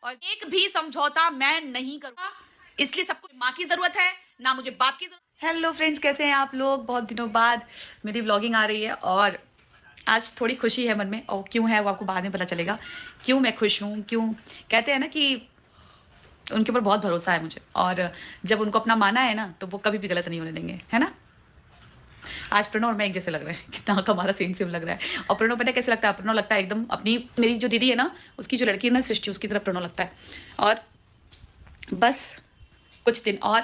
और एक भी समझौता मैं नहीं करूँगा। इसलिए सबको माँ की ज़रूरत है, ना मुझे बाप की ज़रूरत। हेलो फ्रेंड्स, कैसे हैं आप लोग? बहुत दिनों बाद मेरी व्लॉगिंग आ रही है और आज थोड़ी खुशी है मन में, और क्यों है वो आपको बाद में पता चलेगा। क्यों मैं खुश हूँ, क्यों कहते हैं ना कि उनके ऊपर बहुत भरोसा है मुझे, और जब उनको अपना माना है ना तो वो कभी भी गलत नहीं होने देंगे, है ना? आज प्रणव और मैं एक जैसे लग रहे हैं कि नाक हमारा सेम सेम लग रहा है। और प्रणव पता है कैसे लगता है? प्रणव लगता है एकदम अपनी, मेरी जो दीदी है ना, उसकी जो लड़की है ना सृष्टि, उसकी तरफ प्रणव लगता है। और बस कुछ दिन और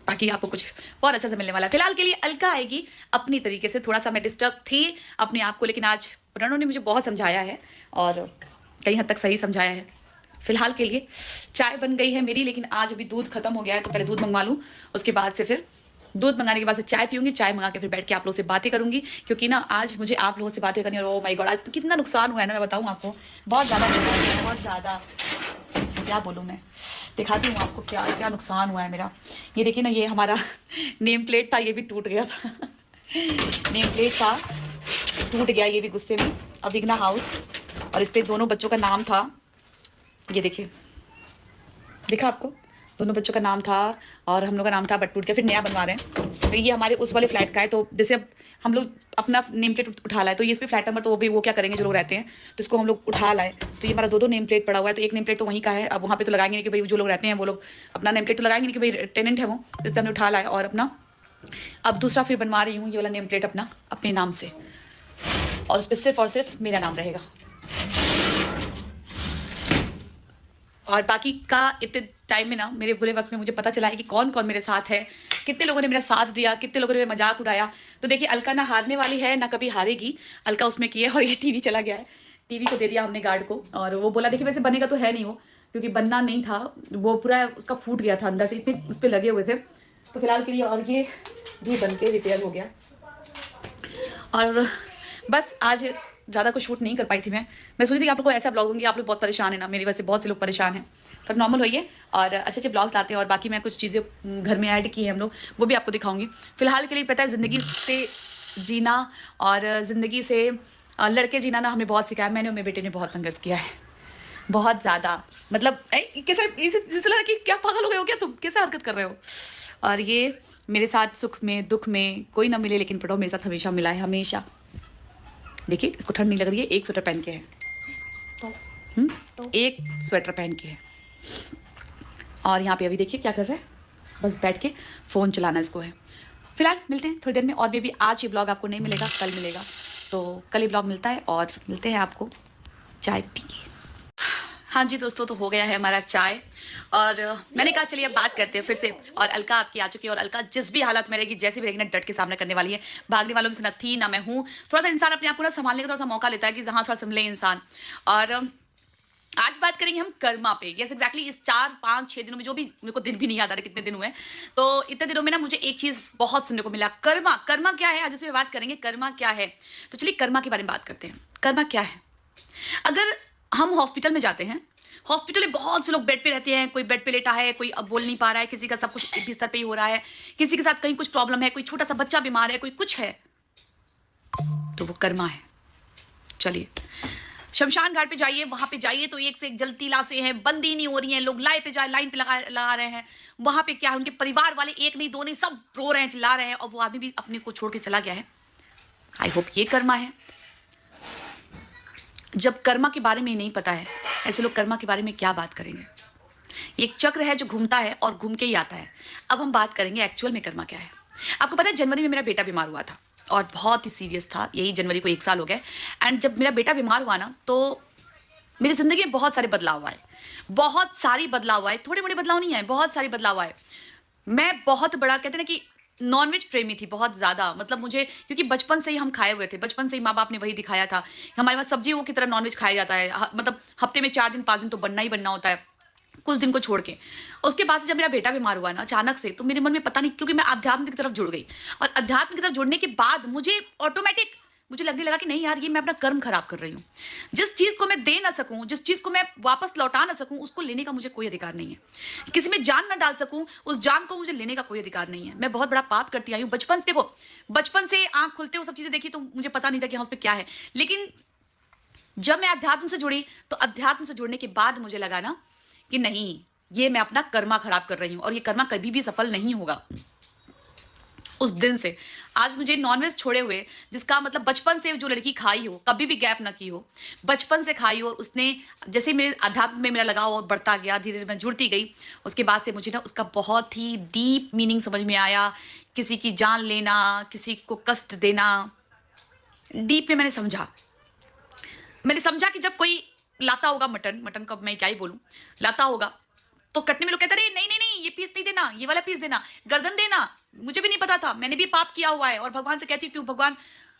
बाकी आपको कुछ बहुत अच्छा से मिलने वाला है। फिलहाल के लिए अलका आएगी अपनी तरीके से। थोड़ा सा मैं डिस्टर्ब थी अपने आप को, लेकिन आज प्रणव ने मुझे बहुत समझाया है और कई हद तक सही समझाया है। फिलहाल के लिए चाय बन गई है मेरी, लेकिन आज अभी दूध खत्म हो गया है तो पहले दूध मंगवा लूँ, उसके बाद से फिर दूध मंगाने के बाद से चाय पीऊंगी। चाय मंगा के फिर बैठ के आप लोगों से बातें करूंगी, क्योंकि ना आज मुझे आप लोगों से बातें करनी है। और ओ माय गॉड, आज कितना नुकसान हुआ है ना, मैं बताऊँ आपको। बहुत ज़्यादा नुकसान हुआ है, बहुत ज़्यादा। क्या बोलूँ मैं, दिखाती हूँ आपको क्या क्या नुकसान हुआ है मेरा। ये देखिए ना, ये हमारा नेम प्लेट था, ये भी टूट गया था। नेम प्लेट था, टूट गया ये भी गुस्से में। अविग्ना हाउस, और इस पे दोनों बच्चों का नाम था। ये देखिए, दिखा आपको? दोनों बच्चों का नाम था और हम लोग का नाम था, बट टूट के फिर नया बनवा रहे हैं। तो ये हमारे उस वाले फ्लैट का है, तो जैसे अब हम लोग अपना नेम प्लेट उठा लाए, तो ये इस पे फ्लैट नंबर, तो वो भी वो क्या करेंगे जो लोग रहते हैं, तो इसको हम लोग उठा लाए। तो ये हमारा दो नेम प्लेट पड़ा हुआ है, तो एक नेम प्लेट तो वहीं का है। अब वहाँ पे तो लगाएंगे नहीं कि भाई जो लोग रहते हैं वो लोग अपना नेम प्लेट तो लगाएंगे नहीं कि भाई टेनेंट है वो, तो इससे हमने उठा लाए। और अपना अब दूसरा फिर बनवा रही हूँ, ये वाला नेम प्लेट अपना अपने नाम से, और उस पर सिर्फ और सिर्फ मेरा नाम रहेगा। और बाकी का इतने टाइम में ना, मेरे बुरे वक्त में मुझे पता चला है कि कौन कौन मेरे साथ है, कितने लोगों ने मेरा साथ दिया, कितने लोगों ने मेरा मजाक उड़ाया। तो देखिए, अलका ना हारने वाली है ना कभी हारेगी, अलका उसमें की है। और ये टीवी चला गया है, टीवी को दे दिया हमने गार्ड को, और वो बोला देखिए वैसे बनेगा तो है नहीं वो, क्योंकि बनना नहीं था, वो पूरा उसका फूट गया था अंदर से, इतने उस पर लगे हुए थे। तो फिलहाल के लिए, और ये भी बन के रिपेयर हो गया। और बस आज ज़्यादा कुछ शूट नहीं कर पाई थी मैं सोची थी कि आप लोग को ऐसा ब्लॉग दूंगी। आप लोग बहुत परेशान है ना मेरी वजह से, बहुत से लोग परेशान हैं, तो नॉर्मल होइए और अच्छे अच्छे ब्लॉग्स लाते हैं। और बाकी मैं कुछ चीज़ें घर में ऐड की है हम लोग, वो भी आपको दिखाऊंगी। फिलहाल के लिए पता है, ज़िंदगी से जीना और ज़िंदगी से लड़के जीना ना हमें बहुत सिखाया। मैंने और मेरे बेटे ने बहुत संघर्ष किया है, बहुत ज़्यादा। मतलब कैसा जैसे लगा कि क्या पागल हो गए हो क्या तुम, कैसे हरकत कर रहे हो। और ये मेरे साथ सुख में दुख में कोई ना मिले, लेकिन प्रणव मेरे साथ हमेशा मिला है, हमेशा। देखिए, इसको ठंड नहीं लग रही है, एक स्वेटर पहन के है, एक स्वेटर पहन के है। और यहाँ पे अभी देखिए क्या कर रहा है, बस बैठ के फ़ोन चलाना इसको है। फिलहाल मिलते हैं थोड़ी देर में, और बेबी आज ये ब्लॉग आपको नहीं मिलेगा, कल मिलेगा। तो कल ये ब्लॉग मिलता है, और मिलते हैं आपको चाय पी। हाँ जी दोस्तों, तो हो गया है हमारा चाय, और मैंने कहा चलिए अब बात करते हैं फिर से। और अलका आपकी आ चुकी है, और अलका जिस भी हालत में रहेगी, जैसे भी रहेगी ना, डट के सामने करने वाली है। भागने वालों में से न थी ना मैं हूँ। थोड़ा सा इंसान अपने आप को ना संभालने का थोड़ा सा मौका लेता है कि हाँ थोड़ा संभले इंसान। और आज बात करेंगे हम कर्मा पे। यस एग्जैक्टली, इस 4-5-6 दिनों में, जो भी मेरे को दिन भी नहीं याद आ रहा कितने दिन हुए, तो इतने दिनों में ना मुझे एक चीज़ बहुत सुनने को मिला। कर्मा, कर्मा क्या है, आज इसमें बात करेंगे कर्मा क्या है। तो चलिए कर्मा के बारे में बात करते हैं। कर्मा क्या है? अगर हम हॉस्पिटल में जाते हैं, हॉस्पिटल में बहुत से लोग बेड पे रहते हैं, कोई बेड पे लेटा है, कोई अब बोल नहीं पा रहा है, किसी का सब कुछ बिस्तर पे ही हो रहा है, किसी के साथ कहीं कुछ प्रॉब्लम है, कोई छोटा सा बच्चा बीमार है, कोई कुछ है, तो वो कर्मा है। चलिए शमशान घाट पे जाइए, वहां पे जाइए तो एक से एक जलती लाशें हैं, बंदी नहीं हो रही हैं, लोग लाइन पे लगा रहे हैं। वहां पे क्या है, उनके परिवार वाले एक नहीं दो नहीं, सब रो रहे हैं, चिल्ला रहे हैं, और वो आदमी भी अपने को छोड़ के चला गया है। आई होप ये कर्मा है। जब कर्मा के बारे में ही नहीं पता है, ऐसे लोग कर्मा के बारे में क्या बात करेंगे। ये एक चक्र है जो घूमता है और घूम के ही आता है। अब हम बात करेंगे एक्चुअल में कर्मा क्या है। आपको पता है, जनवरी में मेरा बेटा बीमार हुआ था, और बहुत ही सीरियस था। यही जनवरी को 1 साल हो गया। एंड जब मेरा बेटा बीमार हुआ ना, तो मेरी ज़िंदगी में बहुत सारे बदलाव आए, बहुत सारी बदलाव आए, थोड़े बड़े बदलाव नहीं आए, बहुत सारे बदलाव आए। मैं बहुत बड़ा, कहते हैं ना कि नॉनवेज प्रेमी थी बहुत ज़्यादा। मतलब मुझे, क्योंकि बचपन से ही हम खाए हुए थे, बचपन से ही माँ बाप ने वही दिखाया था। हमारे पास सब्जियों की तरह नॉनवेज खाया जाता है, मतलब हफ्ते में 4 दिन 5 दिन तो बनना ही बनना होता है, कुछ दिन को छोड़ के। उसके बाद से जब मेरा बेटा बीमार हुआ ना अचानक से, तो मेरे मन में पता नहीं, क्योंकि मैं अध्यात्म की तरफ जुड़ गई, और अध्यात्म की तरफ जुड़ने के बाद मुझे ऑटोमेटिक मुझे लगने लगा कि नहीं यार, ये मैं अपना कर्म खराब कर रही हूँ। जिस चीज़ को मैं दे ना सकूँ, जिस चीज़ को मैं वापस लौटा ना सकूँ, उसको लेने का मुझे कोई अधिकार नहीं है। किसी में जान ना डाल सकूँ, उस जान को मुझे लेने का कोई अधिकार नहीं है। मैं बहुत बड़ा पाप करती आई हूँ बचपन से। देखो, बचपन से आँख खुलते वो सब चीज़ें देखी, तो मुझे पता नहीं था कि हाँ उस पर क्या है। लेकिन जब मैं अध्यात्म से जुड़ी तो अध्यात्म से जुड़ने के बाद मुझे लगा ना कि नहीं, ये मैं अपना कर्मा खराब कर रही हूं और ये कर्मा कभी भी सफल नहीं होगा। उस दिन से आज मुझे नॉनवेज छोड़े हुए, जिसका मतलब बचपन से जो लड़की खाई हो, कभी भी गैप ना की हो, बचपन से खाई हो, और उसने जैसे मेरे अध्यात्म में मेरा लगाव और बढ़ता गया, धीरे धीरे मैं जुड़ती गई, उसके बाद से मुझे ना उसका बहुत ही डीप मीनिंग समझ में आया। किसी की जान लेना, किसी को कष्ट देना, डीप में मैंने समझा कि जब कोई लाता होगा मटन का मैं क्या ही बोलूं, लाता होगा तो कटने में लोग कहते रहे नहीं नहीं नहीं, ये पीस नहीं देना, ये वाला पीस देना, गर्दन देना। मुझे भी नहीं पता था, मैंने भी पाप किया हुआ है और भगवान से कहती हूँ क्यों भगवान,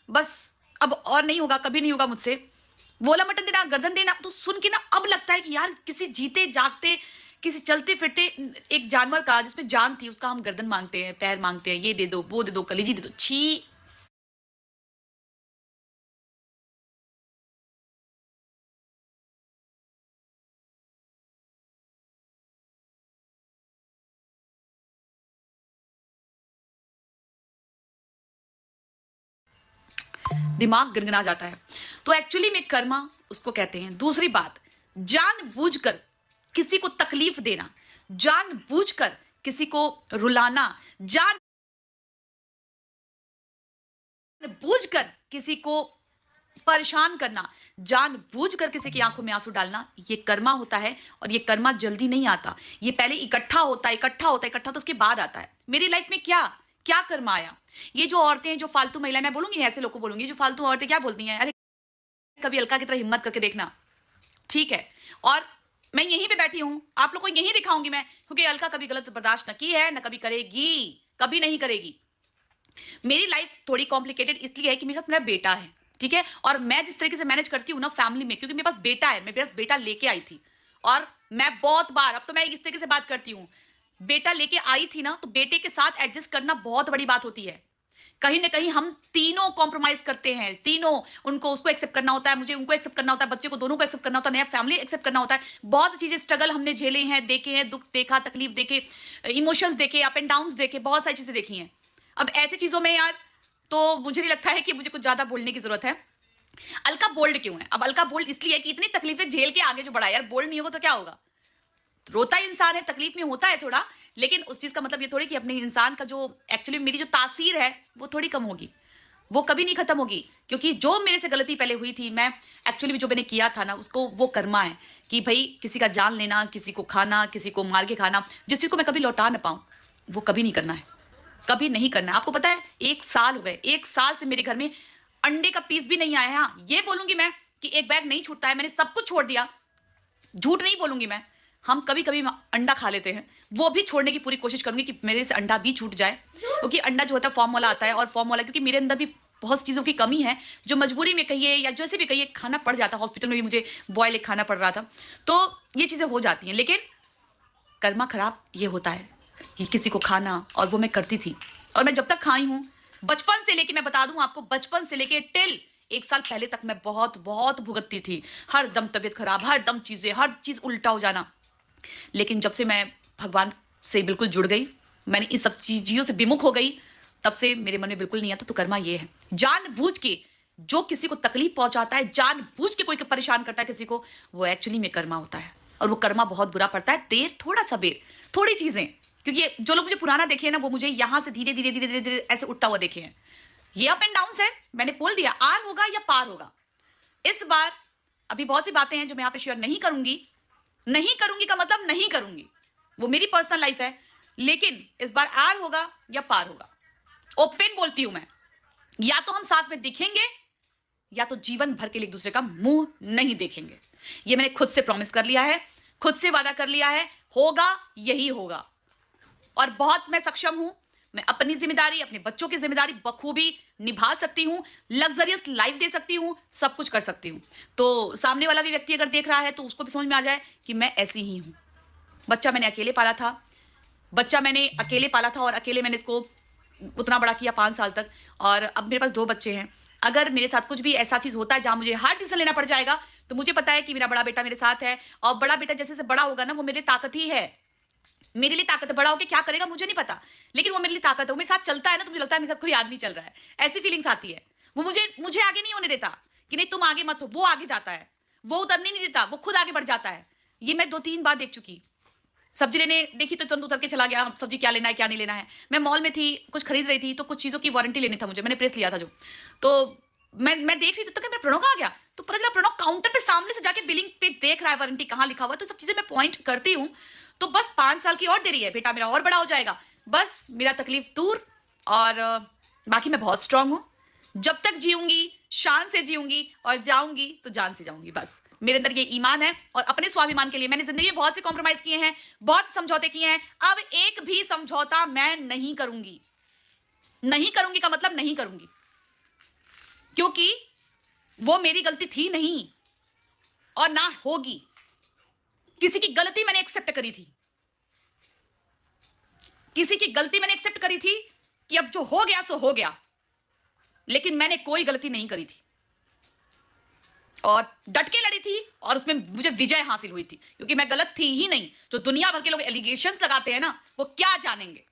बस अब और नहीं होगा, कभी नहीं होगा मुझसे, वो वाला मटन देना, गर्दन देना। तो सुन के ना अब लगता है कि यार किसी जीते जागते, किसी चलते फिरते एक जानवर का जिसमें जान थी, उसका हम गर्दन मांगते हैं, पैर मांगते हैं, ये दे दो, वो दे दो, कलीजी दे दो, छी। दिमाग गनगना जाता है। तो एक्चुअली में कर्मा उसको कहते हैं। दूसरी बात, जानबूझकर किसी को तकलीफ देना, जानबूझकर किसी को रुलाना, जानबूझकर किसी को परेशान करना, जानबूझकर किसी की आंखों में आंसू डालना, ये कर्मा होता है। और ये कर्मा जल्दी नहीं आता, ये पहले इकट्ठा होता है, इकट्ठा तो उसके बाद आता है। मेरी लाइफ में क्या क्या कर्मा आया। ये जो औरतें, जो फालतू महिलाएं, मैं बोलूंगी ऐसे लोग को बोलूंगी, जो फालतू औरतें क्या बोलती हैं, अरे कभी अलका की तरह हिम्मत करके देखना, ठीक है। और मैं यहीं पे बैठी हूं, आप लोग को यहीं दिखाऊंगी मैं, क्योंकि अलका कभी गलत बर्दाश्त न की है, न कभी करेगी, कभी नहीं करेगी। मेरी लाइफ थोड़ी कॉम्प्लिकेटेड इसलिए है कि मेरे साथ मेरा बेटा है, ठीक है। और मैं जिस तरीके से मैनेज करती हूँ ना फैमिली में, क्योंकि मेरे पास बेटा है, मेरे पास बेटा लेके आई थी। और मैं बहुत बार, अब तो मैं इस तरीके से बात करती हूँ, बेटा लेके आई थी ना, तो बेटे के साथ एडजस्ट करना बहुत बड़ी बात होती है। कहीं ना कहीं हम तीनों कॉम्प्रोमाइज करते हैं, तीनों, उनको, उसको एक्सेप्ट करना होता है, मुझे उनको एक्सेप्ट करना होता है, बच्चे को दोनों को एक्सेप्ट करना होता है, नया फैमिली एक्सेप्ट करना होता है। बहुत सी चीजें, स्ट्रगल हमने झेले हैं, देखे हैं, दुख देखा, तकलीफ देखे, इमोशंस देखे, अप एंड डाउन देखे, बहुत सारी चीजें देखी हैं। अब ऐसी चीजों में यार, तो मुझे नहीं लगता है कि मुझे कुछ ज्यादा बोलने की जरूरत है। अलका बोल्ड क्यों है? अब अलका बोल्ड इसलिए है कि इतनी तकलीफें झेल के आगे जो बढ़ा है, यार बोल्ड नहीं होगा तो क्या होगा। रोता ही इंसान है, तकलीफ में होता है थोड़ा, लेकिन उस चीज का मतलब ये थोड़ी कि अपने इंसान का जो एक्चुअली मेरी जो तासीर है वो थोड़ी कम होगी, वो कभी नहीं खत्म होगी। क्योंकि जो मेरे से गलती पहले हुई थी, मैं एक्चुअली जो मैंने किया था ना, उसको वो कर्मा है कि भाई किसी का जान लेना, किसी को खाना, किसी को मार के खाना, जिस चीज को मैं कभी लौटा ना पाऊं, वो कभी नहीं करना है, कभी नहीं करना है। आपको पता है 1 साल हो गए, 1 साल से मेरे घर में अंडे का पीस भी नहीं आया है। हाँ, ये बोलूंगी मैं कि एक बैग नहीं छूटता है, मैंने सब कुछ छोड़ दिया, झूठ नहीं बोलूंगी मैं। हम कभी कभी अंडा खा लेते हैं, वो भी छोड़ने की पूरी कोशिश करूंगी कि मेरे से अंडा भी छूट जाए, क्योंकि अंडा जो होता है फॉर्म वाला आता है, और फॉर्म वाला, क्योंकि मेरे अंदर भी बहुत चीज़ों की कमी है, जो मजबूरी में कहिए या जैसे भी कहिए खाना पड़ जाता है। हॉस्पिटल में भी मुझे बॉयल एक खाना पड़ रहा था, तो ये चीज़ें हो जाती हैं। लेकिन कर्मा खराब ये होता है कि किसी को खाना, और वो मैं करती थी। और मैं जब तक खाई हूँ, बचपन से लेके, मैं बता दूं आपको, बचपन से लेके टिल 1 साल पहले तक मैं बहुत बहुत भुगतती थी। हर दम तबीयत खराब, हर दम चीज़ें, हर चीज़ उल्टा हो जाना। लेकिन जब से मैं भगवान से बिल्कुल जुड़ गई, मैंने इस सब चीज़ों से विमुख हो गई, तब से मेरे मन में बिल्कुल नहीं आता। तो कर्मा ये है, जानबूझ के जो किसी को तकलीफ पहुंचाता है, जानबूझ के कोई परेशान करता है किसी को, वो एक्चुअली में कर्मा होता है। और वो कर्मा बहुत बुरा पड़ता है, देर थोड़ा सबेर, थोड़ी चीजें। क्योंकि जो लोग मुझे पुराना देखे हैं ना, वो मुझे यहां से धीरे धीरे धीरे धीरे धीरे ऐसे उठता हुआ देखे हैं। ये अप एंड डाउन है, मैंने बोल दिया, आर होगा या पार होगा। इस बार अभी बहुत सी बातें हैं जो मैं यहाँ पे शेयर नहीं करूंगी। नहीं करूंगी का मतलब नहीं करूंगी, वो मेरी पर्सनल लाइफ है। लेकिन इस बार आर होगा या पार होगा, ओपन बोलती हूं मैं। या तो हम साथ में दिखेंगे, या तो जीवन भर के लिए एक दूसरे का मुंह नहीं देखेंगे। ये मैंने खुद से प्रॉमिस कर लिया है, खुद से वादा कर लिया है, होगा यही होगा। और बहुत मैं सक्षम हूं, मैं अपनी जिम्मेदारी, अपने बच्चों की जिम्मेदारी बखूबी निभा सकती हूं, लग्जरियस लाइफ दे सकती हूं, सब कुछ कर सकती हूं। तो सामने वाला भी व्यक्ति अगर देख रहा है तो उसको भी समझ में आ जाए कि मैं ऐसी ही हूं। बच्चा मैंने अकेले पाला था, और अकेले मैंने इसको उतना बड़ा किया 5 साल तक। और अब मेरे पास 2 बच्चे हैं। अगर मेरे साथ कुछ भी ऐसा चीज होता है जहां मुझे हार्ड डिसीजन लेना पड़ जाएगा, तो मुझे पता है कि मेरा बड़ा बेटा मेरे साथ है। और बड़ा बेटा जैसे जैसे बड़ा होगा ना, वो मेरी ताकत ही है, मेरे लिए ताकत है। बड़ा होकर क्या करेगा मुझे नहीं पता, लेकिन वो मेरे लिए ताकत है। वो मेरे साथ चलता है ना, तो मुझे लगता है मेरे साथ कोई आदमी चल रहा है, ऐसी फीलिंग्स आती है। वो मुझे आगे नहीं होने देता कि नहीं तुम आगे मत हो, वो आगे जाता है। वो उतरने नहीं देता, वो खुद आगे बढ़ जाता है। ये मैं 2-3 बार देख चुकी। सब्जी लेने देखी तो तुरंत उतर के चला गया, सब्जी क्या लेना है, क्या नहीं लेना है। मैं मॉल में थी, कुछ खरीद रही थी, तो कुछ चीज़ों की वारंटी लेनी था मुझे, मैंने प्रेस लिया था जो। तो मैं देख रही थी, तब तक मेरा प्रणव कहाँ गया? तो पता चला प्रणव काउंटर पे सामने से जाके बिलिंग पे देख रहा है वारंटी कहाँ लिखा हुआ है। तो सब चीज़ें मैं पॉइंट करती हूँ। तो बस 5 साल की और देरी है, बेटा मेरा और बड़ा हो जाएगा। बस मेरा तकलीफ दूर, और बाकी मैं बहुत स्ट्रांग हूँ। जब तक जीऊंगी, शान से जीऊंगी, और जाऊंगी तो जान से जाऊंगी। बस मेरे अंदर ये ईमान है, और अपने स्वाभिमान के लिए मैंने जिंदगी में बहुत से कॉम्प्रोमाइज किए हैं, बहुत से समझौते किए हैं। अब एक भी समझौता मैं नहीं करूंगी। नहीं करूंगी का मतलब नहीं करूंगी, क्योंकि वो मेरी गलती थी नहीं, और ना होगी। किसी की गलती मैंने एक्सेप्ट करी थी, किसी की गलती मैंने एक्सेप्ट करी थी कि अब जो हो गया सो हो गया, लेकिन मैंने कोई गलती नहीं करी थी, और डट के लड़ी थी, और उसमें मुझे विजय हासिल हुई थी, क्योंकि मैं गलत थी ही नहीं। जो दुनिया भर के लोग एलिगेशंस लगाते हैं ना, वो क्या जानेंगे।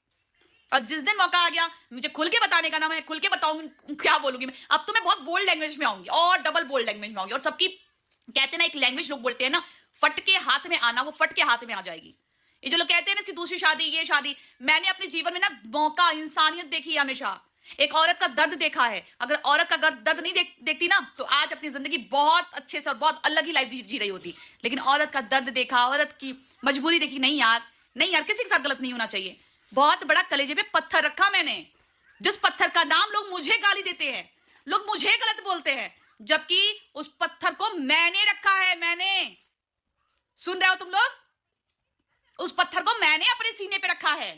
और जिस दिन मौका आ गया मुझे खुल के बताने का ना, मैं खुल के बताऊंगी, क्या बोलूंगी मैं। अब तो मैं बहुत बोल्ड लैंग्वेज में आऊंगी, और डबल बोल्ड लैंग्वेज में आऊंगी। और सबकी कहते हैं ना, एक लैंग्वेज लोग बोलते हैं ना, फट के हाथ में आना, वो फट के हाथ में आ जाएगी। ये जो लोग कहते हैं ना कि दूसरी शादी, ये शादी, मैंने अपने जीवन में ना मौका, इंसानियत देखी है हमेशा। एक औरत का दर्द देखा है। अगर औरत का दर्द नहीं देखती ना, तो आज अपनी जिंदगी बहुत अच्छे से और बहुत अलग ही लाइफ जी रही होती। लेकिन औरत का दर्द देखा, औरत की मजबूरी देखी। नहीं यार, नहीं यार, किसी के साथ गलत नहीं होना चाहिए। बहुत बड़ा कलेजे पे पत्थर रखा मैंने, जिस पत्थर का नाम लोग मुझे गाली देते हैं, लोग मुझे गलत बोलते हैं, जबकि उस पत्थर को मैंने रखा है। मैंने, सुन रहे हो तुम लोग? उस पत्थर को मैंने अपने सीने पे रखा है।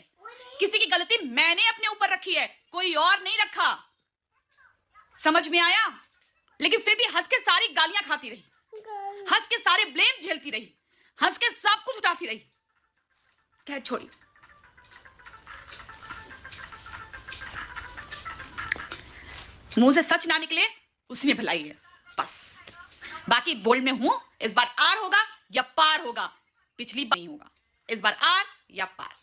किसी की गलती मैंने अपने ऊपर रखी है, कोई और नहीं रखा। समझ में आया? लेकिन फिर भी हंस के सारी गालियां खाती रही, हंस के सारे ब्लेम झेलती रही, हंस के सब कुछ उठाती रही। खैर छोड़ी, मुंह से सच ना निकले उसी में भलाई है, बस। बाकी बोल्ड में हूं, इस बार आर होगा या पार होगा, पिछली बार नहीं होगा। इस बार आर या पार।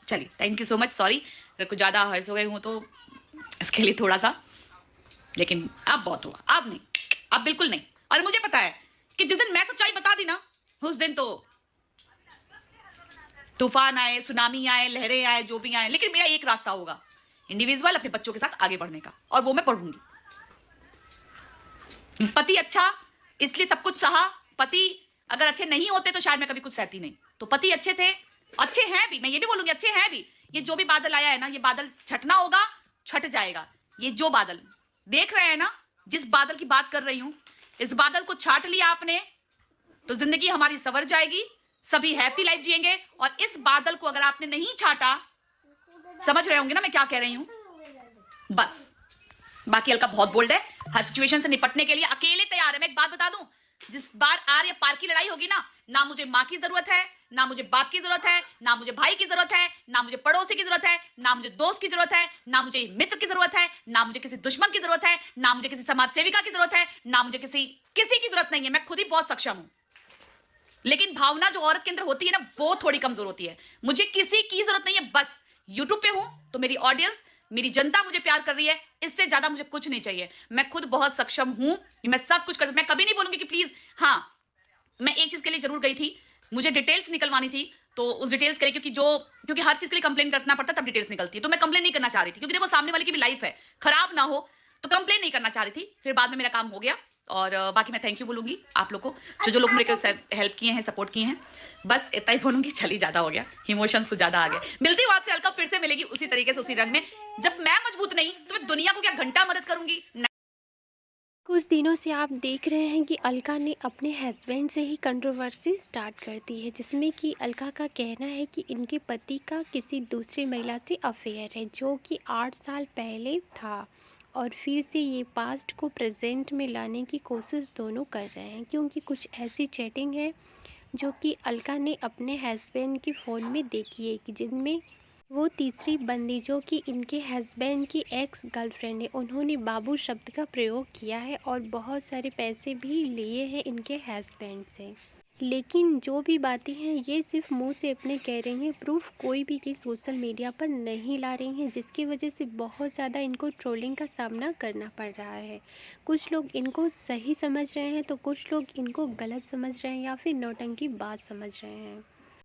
चलिए, thank you so much. Sorry अगर कुछ ज्यादा हर्ष हो गई हूं तो इसके लिए थोड़ा सा, लेकिन अब बहुत हुआ, अब नहीं, अब बिल्कुल नहीं। और मुझे पता है कि जिस दिन मैं सच्चाई बता दी ना, उस दिन तो तूफान आए, सुनामी आए, लहरें आए, जो भी आए, लेकिन मेरा एक रास्ता होगा, इंडिविजुअल अपने बच्चों के साथ आगे बढ़ने का, और वो मैं पढ़ूंगी। पति अच्छा, इसलिए सब कुछ सहा। पति अगर अच्छे नहीं होते तो शायद मैं कभी कुछ सहती नहीं। तो पति अच्छे थे, अच्छे हैं भी, मैं ये भी बोलूंगी अच्छे हैं भी। ये जो भी बादल आया है ना, ये बादल छटना होगा, छट जाएगा। ये जो बादल देख रहे हैं ना, जिस बादल की बात कर रही हूं, इस बादल को छाट लिया आपने तो जिंदगी हमारी संवर जाएगी, सभी हैप्पी लाइफ जिएंगे। और इस बादल को अगर आपने नहीं छाटा, समझ रहे होंगे ना मैं क्या कह रही हूं, बस। बाकी अलका बहुत बोल्ड है, हर सिचुएशन से निपटने के लिए अकेले तैयार है। मैं एक बात बता दूं, जिस बार आर या पार की लड़ाई होगी ना मुझे माँ की जरूरत है, ना मुझे बाप की जरूरत है, ना मुझे भाई की जरूरत है, ना मुझे पड़ोसी की जरूरत है, ना मुझे दोस्त की जरूरत है, ना मुझे मित्र की जरूरत है, ना मुझे किसी दुश्मन की जरूरत है, ना मुझे किसी समाज सेविका की जरूरत है, ना मुझे किसी की जरूरत नहीं है। मैं खुद ही बहुत सक्षम हूं, लेकिन भावना जो औरत के अंदर होती है ना, वो थोड़ी कमजोर होती है। मुझे किसी की जरूरत नहीं है, बस यूट्यूब पे हूं तो मेरी ऑडियंस, मेरी जनता मुझे प्यार कर रही है, इससे ज्यादा मुझे कुछ नहीं चाहिए। मैं खुद बहुत सक्षम हूं, मैं सब कुछ कर, मैं कभी नहीं बोलूंगी कि प्लीज। हाँ, मैं एक चीज के लिए जरूर गई थी, मुझे डिटेल्स निकलवानी थी, तो उस डिटेल्स के लिए, क्योंकि हर चीज के लिए कंप्लेन करना पड़ता तब डिटेल्स निकलती है, तो मैं कंप्लेन नहीं करना चाह रही थी, क्योंकि देखो सामने वाले की भी लाइफ है, खराब ना हो, तो कंप्लेन नहीं करना चाह रही थी। फिर बाद में मेरा काम हो गया, और बाकी मैं थैंक यू बोलूंगी आप लोग को, जो लोग मेरे को हेल्प किए हैं, सपोर्ट किए हैं। बस इतना ही बोलूंगी, चली ज्यादा हो गया, इमोशंस कुछ ज्यादा आ गए। मिलती हूँ आपसे, अलका फिर से मिलेगी उसी तरीके से, उसी रंग में। जब मैं मजबूत नहीं तो मैं दुनिया को क्या घंटा मदद करूंगी। कुछ दिनों से आप देख रहे हैं कि अलका ने अपने हस्बैंड से ही कंट्रोवर्सी स्टार्ट कर दी है, जिसमें कि अलका का कहना है कि इनके पति का किसी दूसरी महिला से अफेयर है, जो कि 8 साल पहले था, और फिर से ये पास्ट को प्रेजेंट में लाने की कोशिश दोनों कर रहे हैं, क्योंकि कुछ ऐसी चैटिंग है जो कि अलका ने अपने हस्बैंड के फ़ोन में देखी है, कि जिनमें वो तीसरी बंदी, जो कि इनके हस्बैंड की एक्स गर्लफ्रेंड है, उन्होंने बाबू शब्द का प्रयोग किया है और बहुत सारे पैसे भी लिए हैं इनके हस्बैंड से। लेकिन जो भी बातें हैं ये सिर्फ मुंह से अपने कह रही हैं, प्रूफ कोई भी चीज़ सोशल मीडिया पर नहीं ला रही हैं, जिसकी वजह से बहुत ज़्यादा इनको ट्रोलिंग का सामना करना पड़ रहा है। कुछ लोग इनको सही समझ रहे हैं तो कुछ लोग इनको गलत समझ रहे हैं या फिर नौटंकी बात समझ रहे हैं।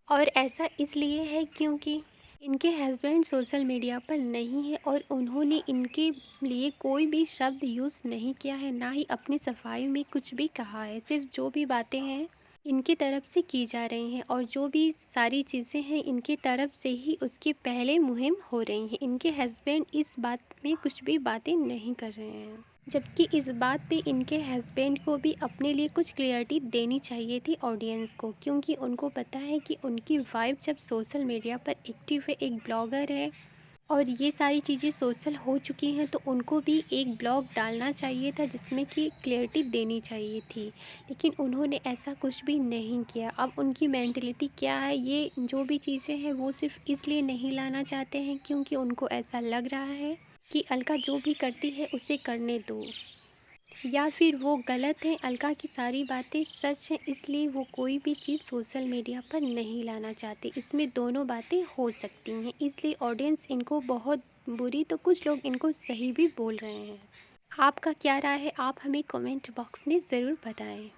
और ऐसा इसलिए है क्योंकि इनके हस्बैंड सोशल मीडिया पर नहीं है और उन्होंने इनके लिए कोई भी शब्द यूज़ नहीं किया है, ना ही अपनी सफाई में कुछ भी कहा है। सिर्फ जो भी बातें हैं इनकी तरफ से की जा रही हैं और जो भी सारी चीज़ें हैं इनकी तरफ से ही उसकी पहले मुहिम हो रही हैं। इनके हस्बैंड इस बात में कुछ भी बातें नहीं कर रहे हैं, जबकि इस बात पे इनके हस्बैंड को भी अपने लिए कुछ क्लियरिटी देनी चाहिए थी ऑडियंस को, क्योंकि उनको पता है कि उनकी वाइफ जब सोशल मीडिया पर एक्टिव है, एक ब्लॉगर है और ये सारी चीज़ें सोशल हो चुकी हैं, तो उनको भी एक ब्लॉग डालना चाहिए था जिसमें कि क्लियरिटी देनी चाहिए थी। लेकिन उन्होंने ऐसा कुछ भी नहीं किया। अब उनकी मेंटलिटी क्या है, ये जो भी चीज़ें हैं वो सिर्फ इसलिए नहीं लाना चाहते हैं क्योंकि उनको ऐसा लग रहा है कि अलका जो भी करती है उसे करने दो, या फिर वो गलत है, अलका की सारी बातें सच हैं, इसलिए वो कोई भी चीज़ सोशल मीडिया पर नहीं लाना चाहते। इसमें दोनों बातें हो सकती हैं, इसलिए ऑडियंस इनको बहुत बुरी तो कुछ लोग इनको सही भी बोल रहे हैं। आपका क्या राय है, आप हमें कमेंट बॉक्स में ज़रूर बताएं।